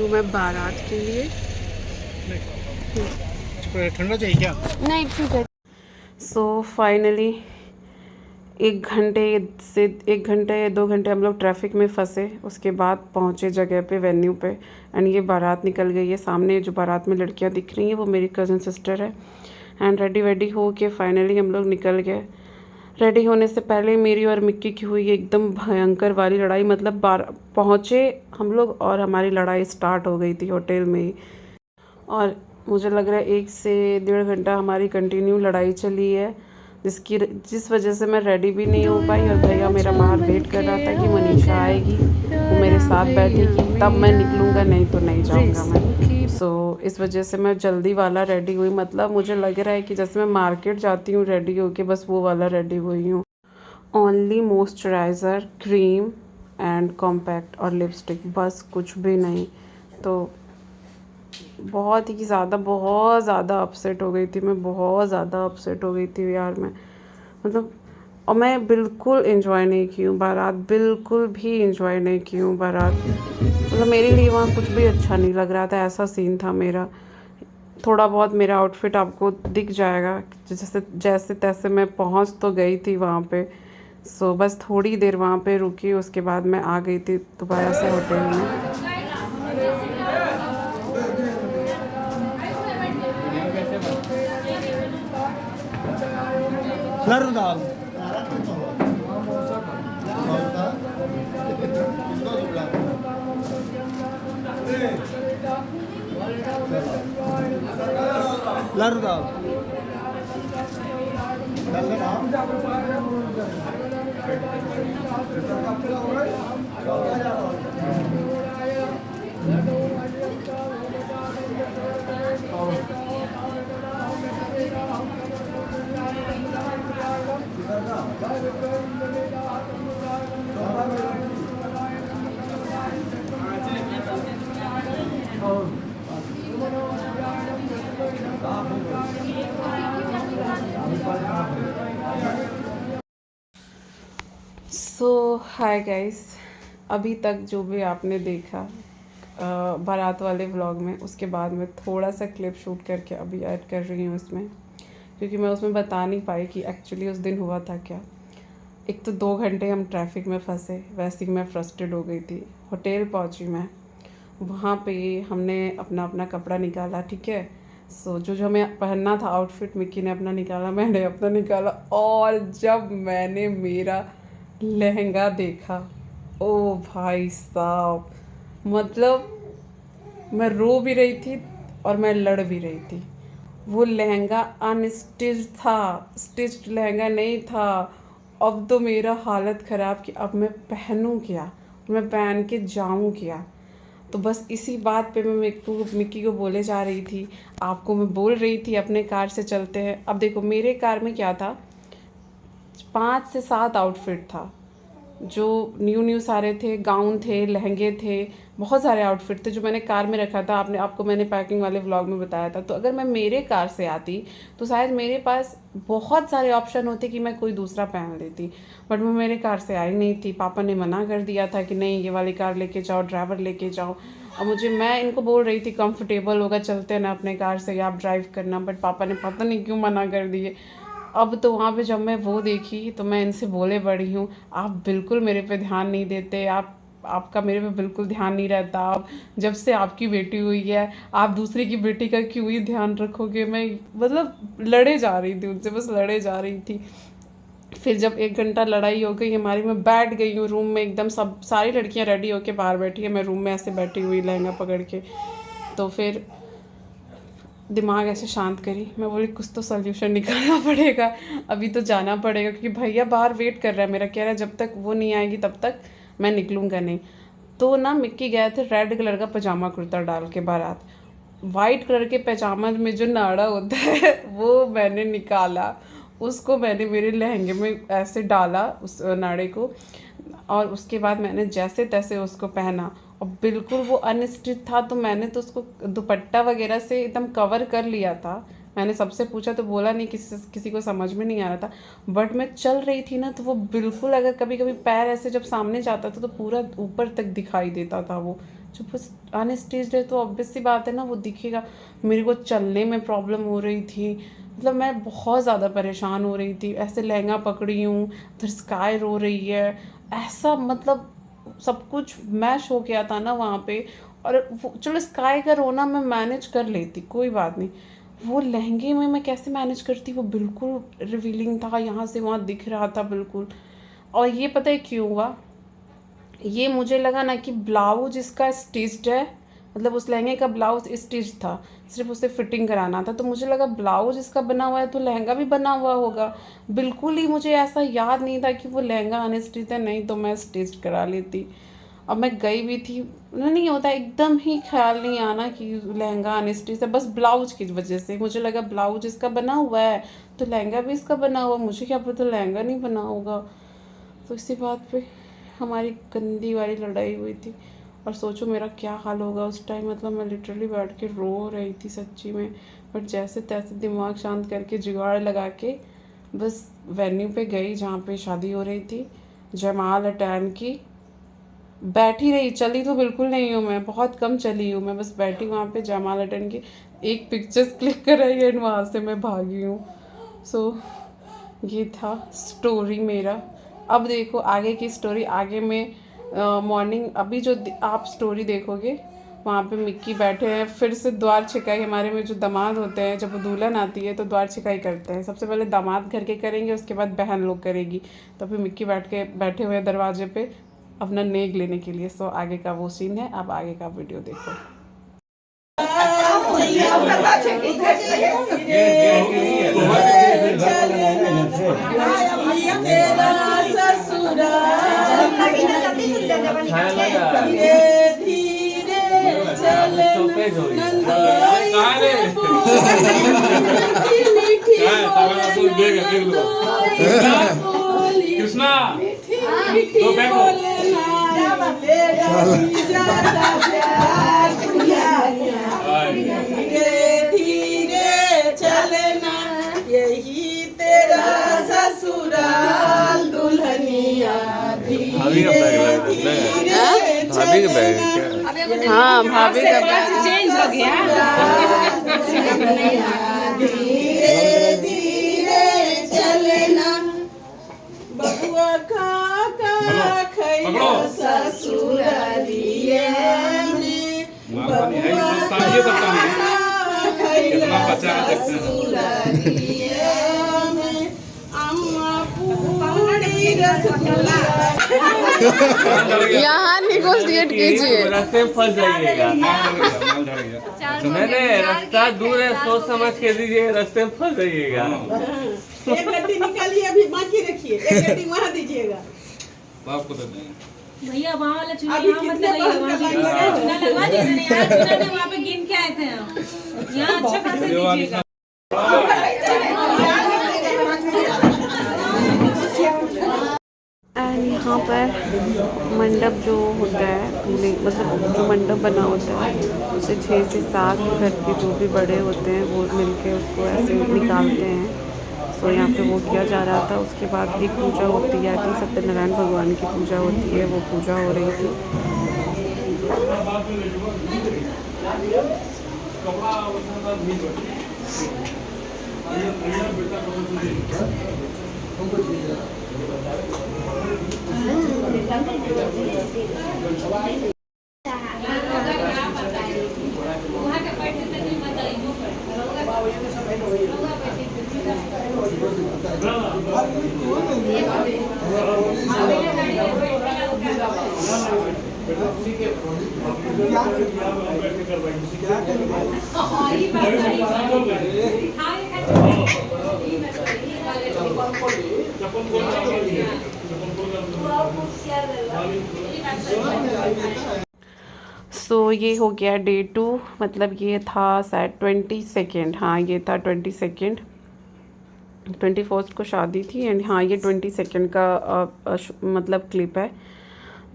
हूँ मैं बारात के लिए। ठंडा चाहिए क्या? नहीं ठीक है। सो फाइनली 1 घंटे या 2 घंटे हम लोग ट्रैफिक में फंसे, उसके बाद पहुँचे जगह पे, वेन्यू पे। एंड ये बारात निकल गई है। सामने जो बारात में लड़कियाँ दिख रही हैं वो मेरी कज़न सिस्टर है। एंड रेडी वेडी हो के फाइनली हम लोग निकल गए। रेडी होने से पहले मेरी और मिक्की की हुई एकदम भयंकर वाली लड़ाई। मतलब पहुँचे हम लोग और हमारी लड़ाई स्टार्ट हो गई थी होटल में ही। और मुझे लग रहा है 1 से 1.5 घंटा हमारी कंटिन्यू लड़ाई चली है, जिस वजह से मैं रेडी भी नहीं हो पाई। और भैया मेरा बाहर वेट कर रहा था कि मनीषा आएगी, वो मेरे साथ बैठेगी, तब मैं निकलूँगा, नहीं तो नहीं जाऊँगा मैं। इस वजह से मैं जल्दी वाला रेडी हुई। मतलब मुझे लग रहा है कि जैसे मैं मार्केट जाती हूँ रेडी होके, बस वो वाला रेडी हुई हूँ। Only moisturiser, cream and compact और लिपस्टिक, बस कुछ भी नहीं। तो बहुत ज़्यादा अपसेट हो गई थी मैं, बहुत ज़्यादा अपसेट हो गई थी यार मैं। मतलब और मैं बिल्कुल एंजॉय नहीं की हूँ बारात, बिल्कुल भी एंजॉय नहीं की हूँ बारात। मतलब मेरे लिए वहाँ कुछ भी अच्छा नहीं लग रहा था, ऐसा सीन था मेरा। थोड़ा बहुत मेरा आउटफिट आपको दिख जाएगा, जैसे जैसे तैसे मैं पहुँच तो गई थी वहाँ पे। बस थोड़ी देर वहाँ पे रुकी, उसके बाद मैं आ गई थी दोबारा से होटल में। Lardal. Lardal. हाय गाइस, अभी तक जो भी आपने देखा बारात वाले व्लॉग में, उसके बाद मैं थोड़ा सा क्लिप शूट करके अभी ऐड कर रही हूँ उसमें, क्योंकि मैं उसमें बता नहीं पाई कि एक्चुअली उस दिन हुआ था क्या। एक तो 2 घंटे हम ट्रैफिक में फंसे, वैसे ही मैं फ्रस्ट्रेट हो गई थी। होटल पहुँची मैं, वहाँ पे हमने अपना अपना कपड़ा निकाला, ठीक है। जो जो हमें पहनना था आउटफिट, मिक्की ने अपना निकाला, मैंने अपना निकाला। और जब मैंने मेरा लहंगा देखा, ओ भाई साहब, मतलब मैं रो भी रही थी और मैं लड़ भी रही थी। वो लहंगा अनस्टिच था, स्टिच्ड लहंगा नहीं था। अब तो मेरा हालत ख़राब कि अब मैं पहनूं क्या, मैं पहन के जाऊं क्या। तो बस इसी बात पे मैं मिक्की को बोले जा रही थी, आपको मैं बोल रही थी अपने कार से चलते हैं। अब देखो मेरे कार में क्या था, 5 से 7 आउटफिट था, जो न्यू सारे थे, गाउन थे, लहंगे थे, बहुत सारे आउटफिट थे जो मैंने कार में रखा था। आपको मैंने पैकिंग वाले व्लॉग में बताया था। तो अगर मैं मेरे कार से आती तो शायद मेरे पास बहुत सारे ऑप्शन होते कि मैं कोई दूसरा पहन लेती, बट मैं मेरे कार से आई नहीं थी। पापा ने मना कर दिया था कि नहीं, ये वाली कार लेके जाओ, ड्राइवर लेके जाओ। और मैं इनको बोल रही थी कंफर्टेबल होगा, चलते ना अपने कार से, आप ड्राइव करना, बट पापा ने पता नहीं क्यों मना कर दिए। अब तो वहाँ पे जब मैं वो देखी तो मैं इनसे बोले पड़ी हूँ, आप बिल्कुल मेरे पे ध्यान नहीं देते, आपका मेरे पे बिल्कुल ध्यान नहीं रहता। आप जब से आपकी बेटी हुई है, आप दूसरे की बेटी का क्यों ही ध्यान रखोगे। मैं मतलब लड़े जा रही थी उनसे, बस लड़े जा रही थी। फिर जब 1 घंटा लड़ाई हो गई हमारी, मैं बैठ गई हूँ रूम में, एकदम सब सारी लड़कियाँ रेडी होके बाहर बैठी है, मैं रूम में ऐसे बैठी हुई लहंगा पकड़ के। तो फिर दिमाग ऐसे शांत करी, मैं बोली कुछ तो सोल्यूशन निकालना पड़ेगा, अभी तो जाना पड़ेगा, क्योंकि भैया बाहर वेट कर रहा है मेरा, कह रहा है जब तक वो नहीं आएगी तब तक मैं निकलूँगा नहीं। तो ना मिक्की गए थे रेड कलर का पजामा कुर्ता डाल के बारात, वाइट कलर के पजामा में जो नाड़ा होता है वो मैंने निकाला, उसको मैंने मेरे लहंगे में ऐसे डाला उस नाड़े को। और उसके बाद मैंने जैसे तैसे उसको पहना, और बिल्कुल वो अनस्टिच था, तो मैंने तो उसको दुपट्टा वगैरह से एकदम कवर कर लिया था। मैंने सबसे पूछा तो बोला नहीं, किसी को समझ में नहीं आ रहा था। बट मैं चल रही थी ना, तो वो बिल्कुल, अगर कभी कभी पैर ऐसे जब सामने जाता था तो पूरा ऊपर तक दिखाई देता था वो, जब वो अनस्टेज्ड है तो ऑब्वियस सी बात है ना, वो दिखेगा। मेरे को चलने में प्रॉब्लम हो रही थी, मतलब मैं बहुत ज़्यादा परेशान हो रही थी। ऐसे लहंगा पकड़ी हूँ, उधर स्काई रो रही है, ऐसा मतलब सब कुछ मैश हो गया था ना वहाँ पे। और वो चलो स्काई का रोना मैं मैनेज कर लेती, कोई बात नहीं, वो लहंगे में मैं कैसे मैनेज करती, वो बिल्कुल रिवीलिंग था, यहाँ से वहाँ दिख रहा था बिल्कुल। और ये पता है क्यों हुआ, ये मुझे लगा ना कि ब्लाउज इसका स्टिच्ड है, मतलब उस लहंगे का ब्लाउज स्टिच था, सिर्फ उसे फिटिंग कराना था, तो मुझे लगा ब्लाउज इसका बना हुआ है तो लहंगा भी बना हुआ होगा। बिल्कुल ही मुझे ऐसा याद नहीं था कि वो लहंगा अनस्टिच है, नहीं तो मैं स्टिच करा लेती। अब मैं गई भी थी, नहीं होता एकदम ही ख्याल नहीं आना कि लहंगा अनस्टिच है, बस ब्लाउज की वजह से मुझे लगा ब्लाउज इसका बना हुआ है तो लहंगा भी इसका बना हुआ, मुझे क्या पता लहंगा नहीं बना होगा। तो इसी बात पे हमारी गंदी वाली लड़ाई हुई थी। और सोचो मेरा क्या हाल होगा उस टाइम, मतलब मैं लिटरली बैठ के रो रही थी सच्ची में। बट जैसे तैसे दिमाग शांत करके जुगाड़ लगा के बस वेन्यू पे गई जहाँ पे शादी हो रही थी, जयमाल अटेंड की, बैठी रही, चली तो बिल्कुल नहीं हूँ मैं, बहुत कम चली हूँ मैं, बस बैठी वहाँ पे जयमाल अटेंड की, एक पिक्चर्स क्लिक कराई एंड वहाँ से मैं भागी हूँ। सो ये था स्टोरी मेरा। अब देखो आगे की स्टोरी, आगे में मॉर्निंग अभी जो आप स्टोरी देखोगे वहाँ पे मिक्की बैठे हैं, फिर से द्वार छिकाई, हमारे में जो दामाद होते हैं जब दुल्हन आती है तो द्वार छिकाई करते हैं, सबसे पहले दामाद घर के करेंगे, उसके बाद बहन लोग करेगी। तो अभी मिक्की बैठे हुए हैं दरवाजे पे अपना नेक लेने के लिए। सो आगे का वो सीन है, अब आगे का वीडियो देखो। कृष्णा दो बैठो धीरे चलना यही तेरा ससुराल दुल्हनिया हाँ भाभी का चेंज हो गया। धीरे धीरे चलना बबुआ का खैया ससुरालिए में बबुआ खैया ससुरालिए में अम्मा पूरी रसगुल्ला यहाँ निगोशिएट कीजिए। रास्ते में फंस जाइएगा। मैंने रास्ता दूर है, सोच समझ के दीजिए, रास्ते में फंस जाइएगा। एक गड्डी निकालिए, अभी बाकी रखिए, एक गड्डी वहाँ दीजिएगा। भैया वहाँ वाला चूल्हा यहाँ मत लगाइए, वहाँ चूल्हा लगवा दीजिए। यार चूल्हा ने वहाँ पे गिन के आए थे हम, यहाँ अच्छा खासा दीजिएगा। एंड यहाँ पर मंडप जो होता है पूरे, मतलब जो मंडप बना होता है उसे 6 से 7 घर के जो भी बड़े होते हैं वो मिलके उसको ऐसे निकालते हैं। सो यहाँ पे वो किया जा रहा था। उसके बाद एक पूजा होती है, आई थिंक सत्यनारायण भगवान की पूजा होती है, वो पूजा हो रही थी। सो ये हो गया डे 2, मतलब ये था शायद 22nd, हाँ ये था 22nd, 21st को शादी थी एंड हाँ ये 22nd का मतलब क्लिप है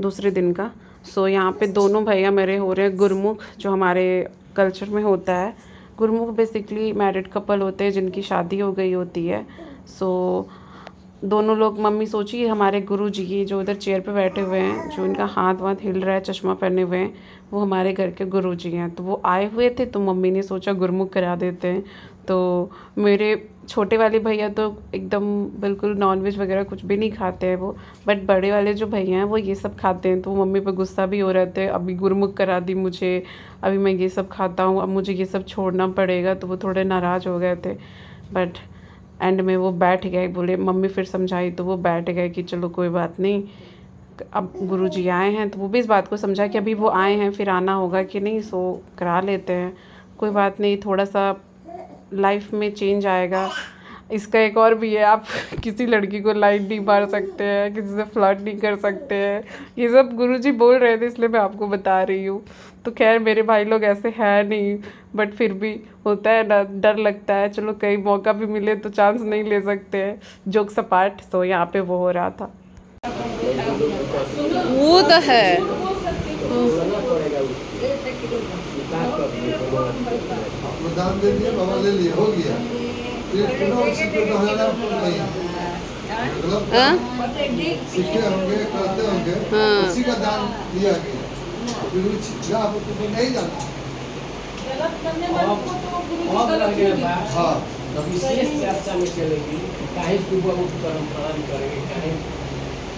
दूसरे दिन का। सो यहाँ पे दोनों भैया मेरे हो रहे हैं गुरमुख, जो हमारे कल्चर में होता है। गुरमुख बेसिकली मैरिड कपल होते हैं जिनकी शादी हो गई होती है। सो दोनों लोग, मम्मी सोची हमारे गुरुजी ये जो उधर चेयर पे बैठे हुए हैं, जो इनका हाथ वाथ हिल रहा है, चश्मा पहने हुए हैं, वो हमारे घर के गुरुजी हैं। तो वो आए हुए थे, तो मम्मी ने सोचा गुरमुख करा देते हैं। तो मेरे छोटे वाले भैया तो एकदम बिल्कुल नॉनवेज वगैरह कुछ भी नहीं खाते हैं वो, बट बड़े वाले जो भैया हैं वो ये सब खाते हैं। तो वो मम्मी पे गुस्सा भी हो रहे थे, अभी गुरमुख करा दी मुझे, अभी मैं ये सब खाता हूँ, अब मुझे ये सब छोड़ना पड़ेगा। तो वो थोड़े नाराज़ हो गए थे, बट एंड में वो बैठ गए। बोले, मम्मी फिर समझाई तो वो बैठ गए कि चलो कोई बात नहीं, अब गुरुजी आए हैं। तो वो भी इस बात को समझा कि अभी वो आए हैं, फिर आना होगा कि नहीं, सो करा लेते हैं, कोई बात नहीं, थोड़ा सा लाइफ में चेंज आएगा। इसका एक और भी है, आप किसी लड़की को लाइन नहीं मार सकते हैं, किसी से फ्लर्ट नहीं कर सकते हैं, ये सब गुरुजी बोल रहे थे, इसलिए मैं आपको बता रही हूँ। तो खैर मेरे भाई लोग ऐसे हैं नहीं, बट फिर भी होता है ना, डर लगता है। चलो कहीं मौका भी मिले तो चांस नहीं ले सकते हैं, जोक्स अपार्ट। सो यहाँ पे वो हो रहा था, वो तो है। दाम दे दिया, बाबा ले लिया, हो गया। सिक्के होंगे, करते होंगे, उसी का दान दिया गया। फिर आपको नहीं जाना। हाँ, विशेष चर्चा में चलेगी, काहे सुबह उठ परंपरा करेंगे, काहे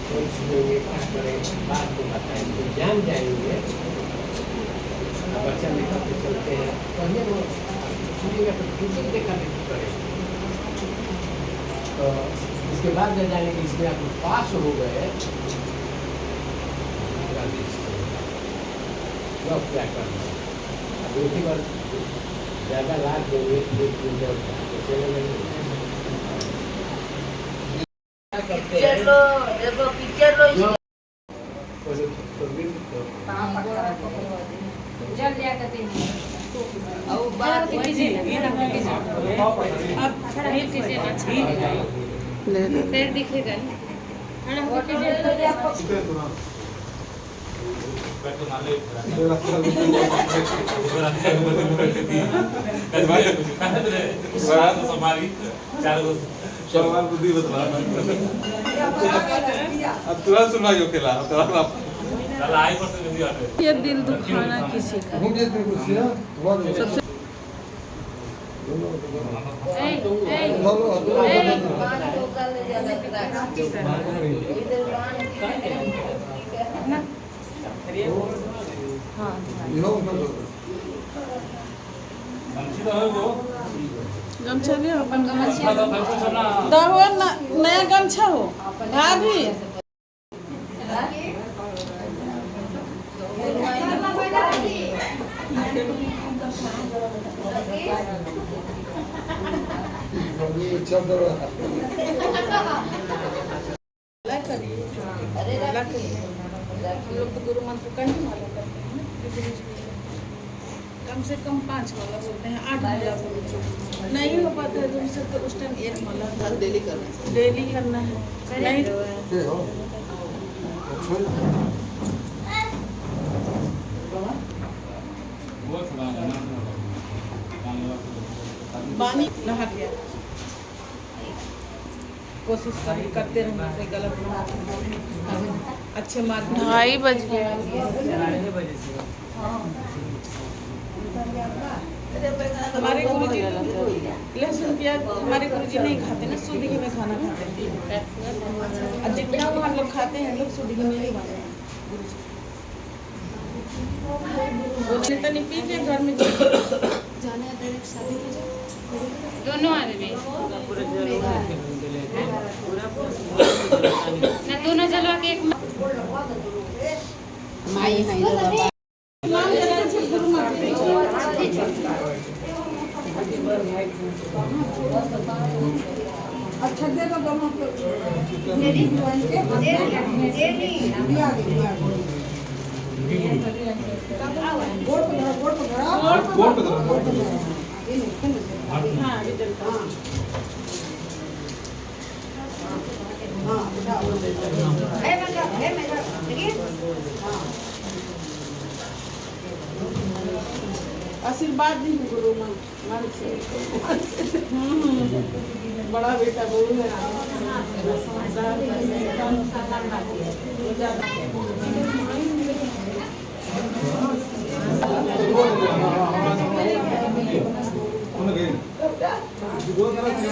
छुएंगे, क्या करेंगे, बात को बताएंगे, जान जाएंगे। बच्चा लेकर के चलते हैं, पहले वो सुनिएगा तो खुद देखा देखी करेंगे। तो इसके बाद जब जानेंगे इसमें आप पास हो गए, क्या करना, अब एक ही बार ज़्यादा लाभ देंगे, एक क्विंटल फिर दिखेगा अब तुरंत सुनवाई हो खेला ये दिल दुखाना किसी का सबसे गमछा भी हो, नया गमछा हो भाभी। लोग तो गुरु मंत्र का ही माला करते हैं, कम से कम 5 माला बोलते हैं, 8 माला बोलते हैं। नहीं हो पाता है तुमसे तो उस टाइम 1 माला डेली करना है। नहीं बानी नहा गया, कोशिश करते रहना, गलत ना, अच्छे मार्ग। 2:30 बज गए। हमारे गुरुजी लहसुन प्याज हमारे गुरुजी नहीं खाते ना, शुद्ध घी में खाना खाते हैं। जितना हम लोग खाते हैं, लोग शुद्ध घी में नहीं खाते हैं। तो नहीं पी के घर में जाने दोनों आदमी ना, दोनों जलवा के एक माई है गुरु मंत्र अच्छा दे दो दोनों को मेरी आशीर्वाद दी गुरु माँ। बड़ा बेटा बहू है उन्हें गए 2 तरह से